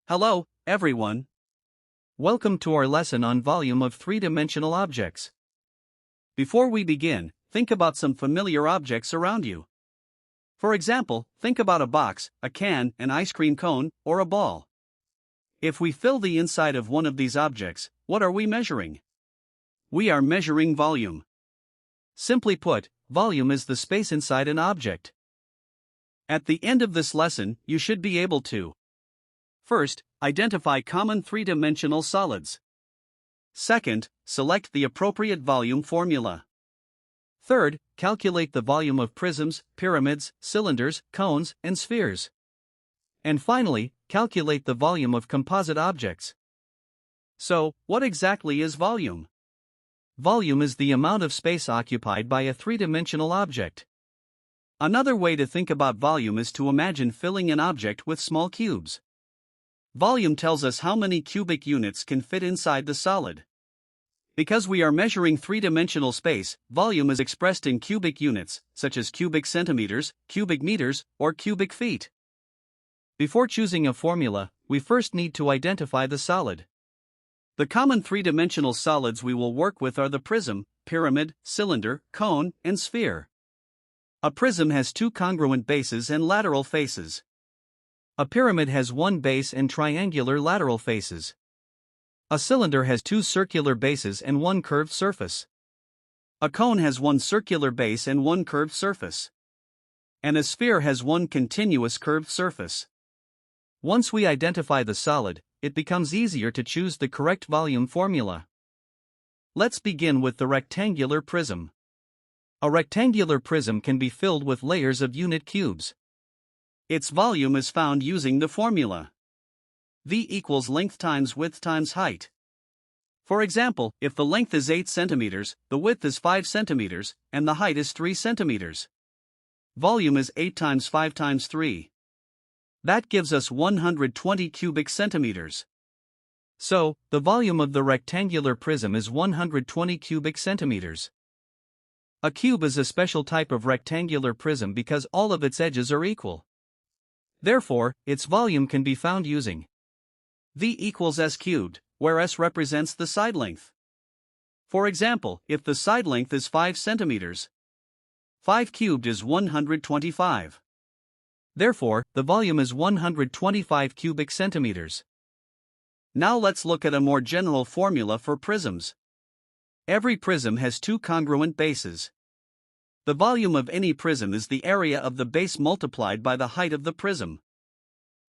Hello, everyone. Welcome to our lesson on volume of three-dimensional objects. Before we begin, think about some familiar objects around you. For example, think about a box, a can, an ice cream cone, or a ball. If we fill the inside of one of these objects, what are we measuring? We are measuring volume. Simply put, volume is the space inside an object. At the end of this lesson, you should be able to: first, identify common three-dimensional solids. Second, select the appropriate volume formula. Third, calculate the volume of prisms, pyramids, cylinders, cones, and spheres. And finally, calculate the volume of composite objects. So, what exactly is volume? Volume is the amount of space occupied by a three-dimensional object. Another way to think about volume is to imagine filling an object with small cubes. Volume tells us how many cubic units can fit inside the solid. Because we are measuring three-dimensional space, volume is expressed in cubic units, such as cubic centimeters, cubic meters, or cubic feet. Before choosing a formula, we first need to identify the solid. The common three-dimensional solids we will work with are the prism, pyramid, cylinder, cone, and sphere. A prism has two congruent bases and lateral faces. A pyramid has one base and triangular lateral faces. A cylinder has two circular bases and one curved surface. A cone has one circular base and one curved surface. And a sphere has one continuous curved surface. Once we identify the solid, it becomes easier to choose the correct volume formula. Let's begin with the rectangular prism. A rectangular prism can be filled with layers of unit cubes. Its volume is found using the formula V equals length times width times height. For example, if the length is 8 centimeters, the width is 5 centimeters, and the height is 3 centimeters. Volume is 8 times 5 times 3. That gives us 120 cubic centimeters. So, the volume of the rectangular prism is 120 cubic centimeters. A cube is a special type of rectangular prism because all of its edges are equal. Therefore, its volume can be found using V equals S cubed, where S represents the side length. For example, if the side length is 5 centimeters, 5 cubed is 125. Therefore, the volume is 125 cubic centimeters. Now let's look at a more general formula for prisms. Every prism has two congruent bases. The volume of any prism is the area of the base multiplied by the height of the prism.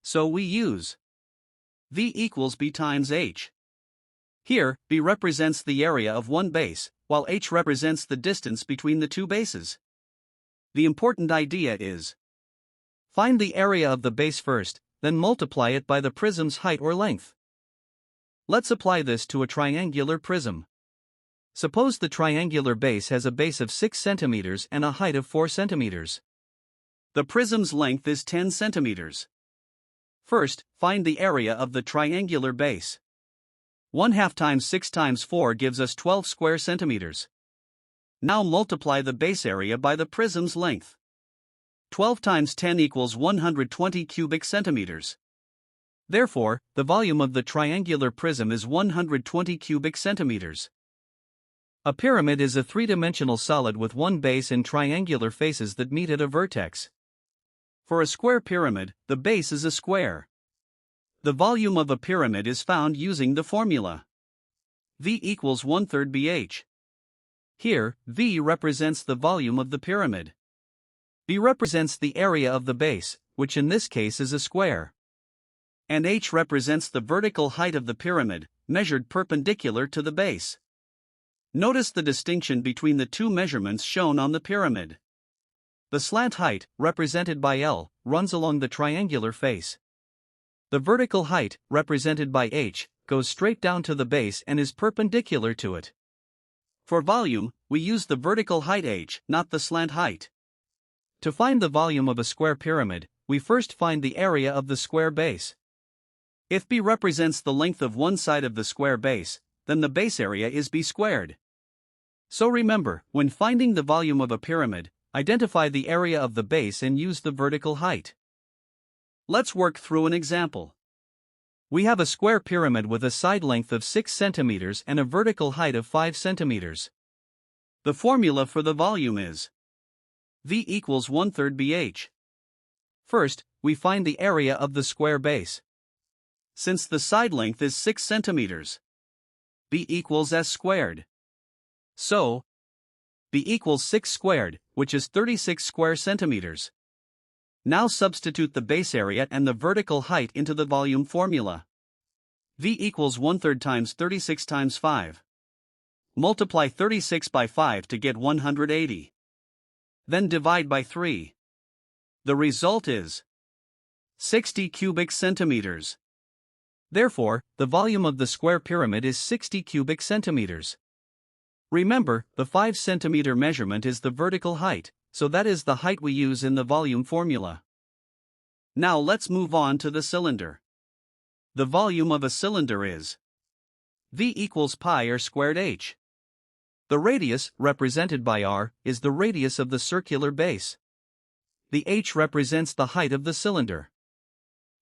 So we use V equals B times H. Here, B represents the area of one base, while H represents the distance between the two bases. The important idea is: find the area of the base first, then multiply it by the prism's height or length. Let's apply this to a triangular prism. Suppose the triangular base has a base of 6 centimeters and a height of 4 centimeters. The prism's length is 10 centimeters. First, find the area of the triangular base. 1/2 times 6 times 4 gives us 12 square centimeters. Now multiply the base area by the prism's length. 12 times 10 equals 120 cubic centimeters. Therefore, the volume of the triangular prism is 120 cubic centimeters. A pyramid is a three-dimensional solid with one base and triangular faces that meet at a vertex. For a square pyramid, the base is a square. The volume of a pyramid is found using the formula V equals 1/3 BH. Here, V represents the volume of the pyramid. B represents the area of the base, which in this case is a square. And H represents the vertical height of the pyramid, measured perpendicular to the base. Notice the distinction between the two measurements shown on the pyramid. The slant height, represented by L, runs along the triangular face. The vertical height, represented by H, goes straight down to the base and is perpendicular to it. For volume, we use the vertical height H, not the slant height. To find the volume of a square pyramid, we first find the area of the square base. If B represents the length of one side of the square base, then the base area is B squared. So remember, when finding the volume of a pyramid, identify the area of the base and use the vertical height. Let's work through an example. We have a square pyramid with a side length of 6 centimeters and a vertical height of 5 centimeters. The formula for the volume is V equals 1/3 BH. First, we find the area of the square base. Since the side length is 6 centimeters, B equals S squared. So, B equals 6 squared, which is 36 square centimeters. Now substitute the base area and the vertical height into the volume formula. V equals 1/3 times 36 times 5. Multiply 36 by 5 to get 180. Then divide by 3. The result is 60 cubic centimeters. Therefore, the volume of the square pyramid is 60 cubic centimeters. Remember, the 5 centimeter measurement is the vertical height, so that is the height we use in the volume formula. Now let's move on to the cylinder. The volume of a cylinder is V equals pi r squared h. The radius, represented by r, is the radius of the circular base. The h represents the height of the cylinder.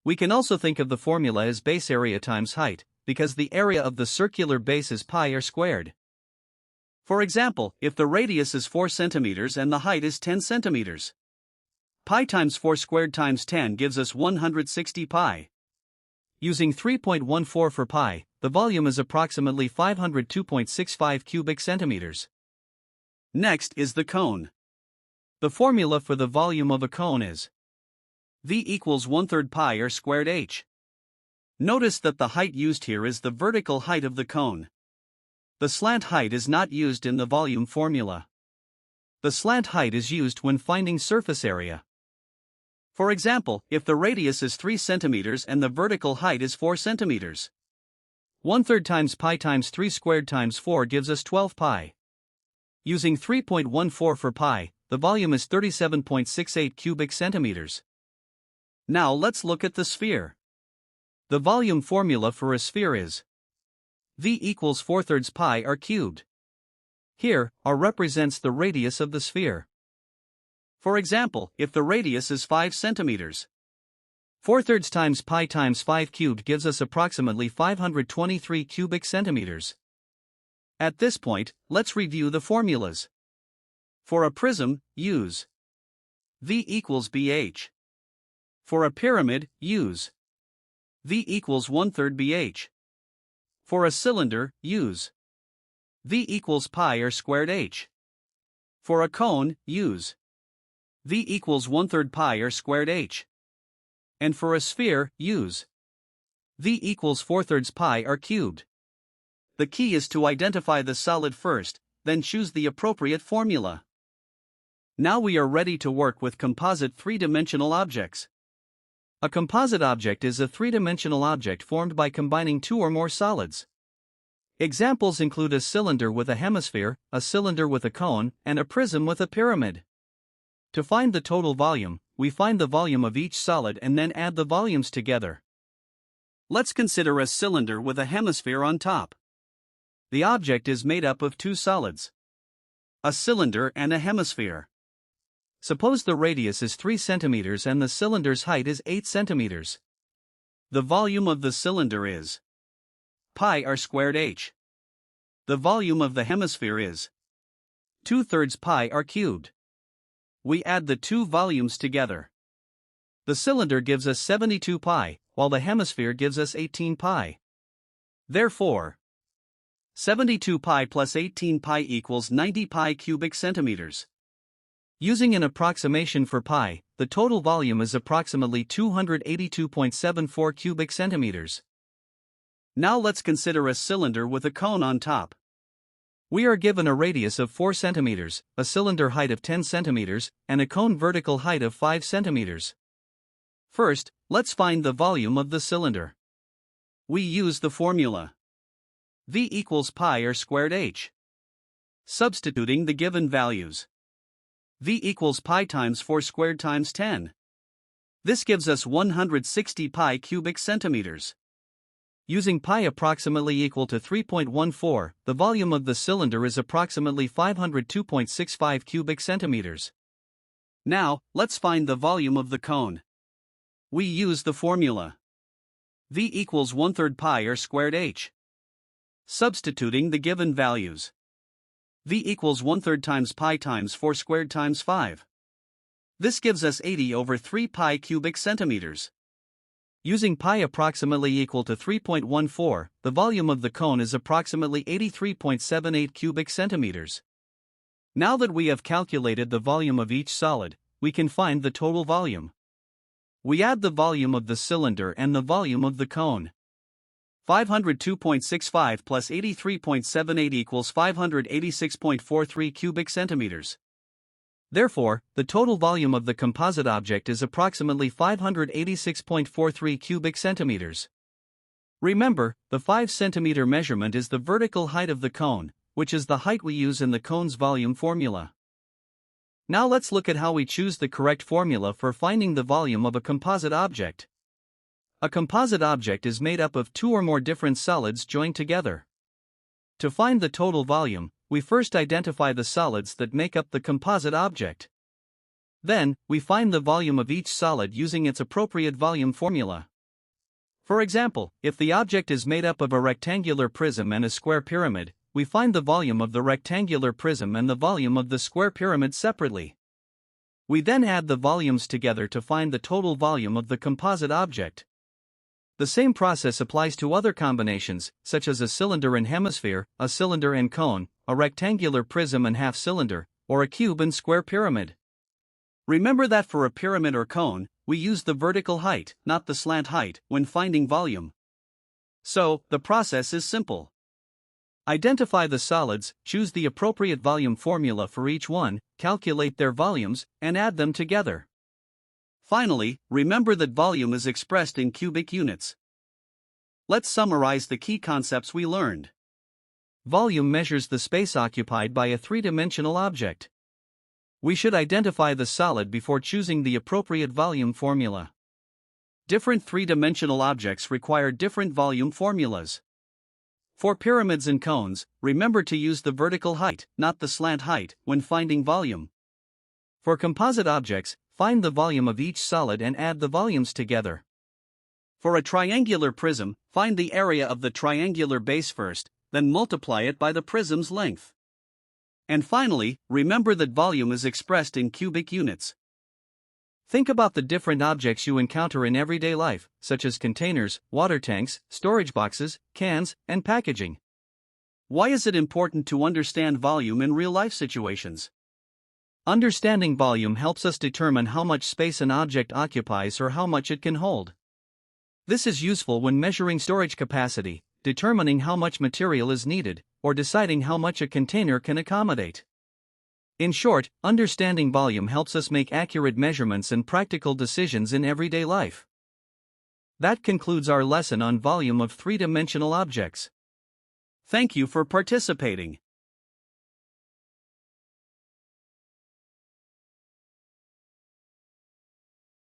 We can also think of the formula as base area times height, because the area of the circular base is pi r squared. For example, if the radius is 4 centimeters and the height is 10 centimeters, pi times 4 squared times 10 gives us 160 pi. Using 3.14 for pi, the volume is approximately 502.65 cubic centimeters. Next is the cone. The formula for the volume of a cone is V equals 1/3 pi r squared h. Notice that the height used here is the vertical height of the cone. The slant height is not used in the volume formula. The slant height is used when finding surface area. For example, if the radius is 3 centimeters and the vertical height is 4 centimeters, 1/3 times pi times 3 squared times 4 gives us 12 pi. Using 3.14 for pi, the volume is 37.68 cubic centimeters. Now let's look at the sphere. The volume formula for a sphere is V equals 4/3 pi r cubed. Here, r represents the radius of the sphere. For example, if the radius is 5 centimeters, 4/3 times pi times 5 cubed gives us approximately 523 cubic centimeters. At this point, let's review the formulas. For a prism, use V equals BH. For a pyramid, use V equals 1/3 BH. For a cylinder, use V equals pi r squared h. For a cone, use V equals 1/3 pi r squared h. And for a sphere, use V equals 4/3 pi r cubed. The key is to identify the solid first, then choose the appropriate formula. Now we are ready to work with composite three-dimensional objects. A composite object is a three-dimensional object formed by combining two or more solids. Examples include a cylinder with a hemisphere, a cylinder with a cone, and a prism with a pyramid. To find the total volume, we find the volume of each solid and then add the volumes together. Let's consider a cylinder with a hemisphere on top. The object is made up of two solids, a cylinder and a hemisphere. Suppose the radius is 3 centimeters and the cylinder's height is 8 centimeters. The volume of the cylinder is pi r squared h. The volume of the hemisphere is 2/3 pi r cubed. We add the two volumes together. The cylinder gives us 72 pi, while the hemisphere gives us 18 pi. Therefore, 72 pi plus 18 pi equals 90 pi cubic centimeters. Using an approximation for pi, the total volume is approximately 282.74 cubic centimeters. Now let's consider a cylinder with a cone on top. We are given a radius of 4 centimeters, a cylinder height of 10 centimeters, and a cone vertical height of 5 centimeters. First, let's find the volume of the cylinder. We use the formula V equals pi r squared h. Substituting the given values. V equals pi times 4 squared times 10. This gives us 160 pi cubic centimeters. Using pi approximately equal to 3.14, the volume of the cylinder is approximately 502.65 cubic centimeters. Now, let's find the volume of the cone. We use the formula V equals 1/3 pi r squared h. Substituting the given values. V equals 1/3 times pi times 4 squared times 5. This gives us 80 over 3 pi cubic centimeters. Using pi approximately equal to 3.14, the volume of the cone is approximately 83.78 cubic centimeters. Now that we have calculated the volume of each solid, we can find the total volume. We add the volume of the cylinder and the volume of the cone. 502.65 plus 83.78 equals 586.43 cubic centimeters. Therefore, the total volume of the composite object is approximately 586.43 cubic centimeters. Remember, the 5 centimeter measurement is the vertical height of the cone, which is the height we use in the cone's volume formula. Now let's look at how we choose the correct formula for finding the volume of a composite object. A composite object is made up of 2 or more different solids joined together. To find the total volume, we first identify the solids that make up the composite object. Then, we find the volume of each solid using its appropriate volume formula. For example, if the object is made up of a rectangular prism and a square pyramid, we find the volume of the rectangular prism and the volume of the square pyramid separately. We then add the volumes together to find the total volume of the composite object. The same process applies to other combinations, such as a cylinder and hemisphere, a cylinder and cone, a rectangular prism and half cylinder, or a cube and square pyramid. Remember that for a pyramid or cone, we use the vertical height, not the slant height, when finding volume. So, the process is simple. Identify the solids, choose the appropriate volume formula for each one, calculate their volumes, and add them together. Finally, remember that volume is expressed in cubic units. Let's summarize the key concepts we learned. Volume measures the space occupied by a three-dimensional object. We should identify the solid before choosing the appropriate volume formula. Different three-dimensional objects require different volume formulas. For pyramids and cones, remember to use the vertical height, not the slant height, when finding volume. For composite objects, find the volume of each solid and add the volumes together. For a triangular prism, find the area of the triangular base first, then multiply it by the prism's length. And finally, remember that volume is expressed in cubic units. Think about the different objects you encounter in everyday life, such as containers, water tanks, storage boxes, cans, and packaging. Why is it important to understand volume in real-life situations? Understanding volume helps us determine how much space an object occupies or how much it can hold. This is useful when measuring storage capacity, determining how much material is needed, or deciding how much a container can accommodate. In short, understanding volume helps us make accurate measurements and practical decisions in everyday life. That concludes our lesson on volume of three-dimensional objects. Thank you for participating.